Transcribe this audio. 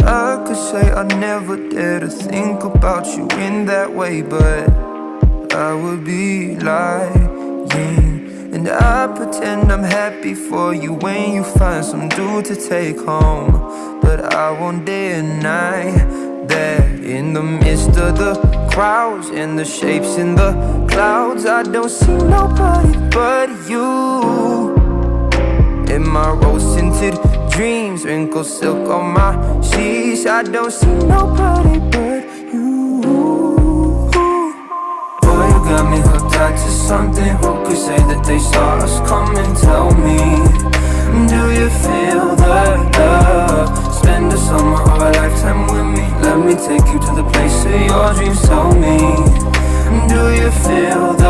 I could say I never dare to think about you in that way, but I would be lying. And I pretend I'm happy for you when you find some dude to take home. But I won't deny that in the midst of the crowds and the shapes in the clouds, I don't see nobody but you. In my rose-tinted dreams, wrinkled silk on my sheets, I don't see nobody but you. Boy, you got me hooked out to something. Who could say that they saw us coming? Tell me, do you feel the love? Spend a summer or a lifetime with me. Let me take you to the place of your dreams. Tell me, do you feel the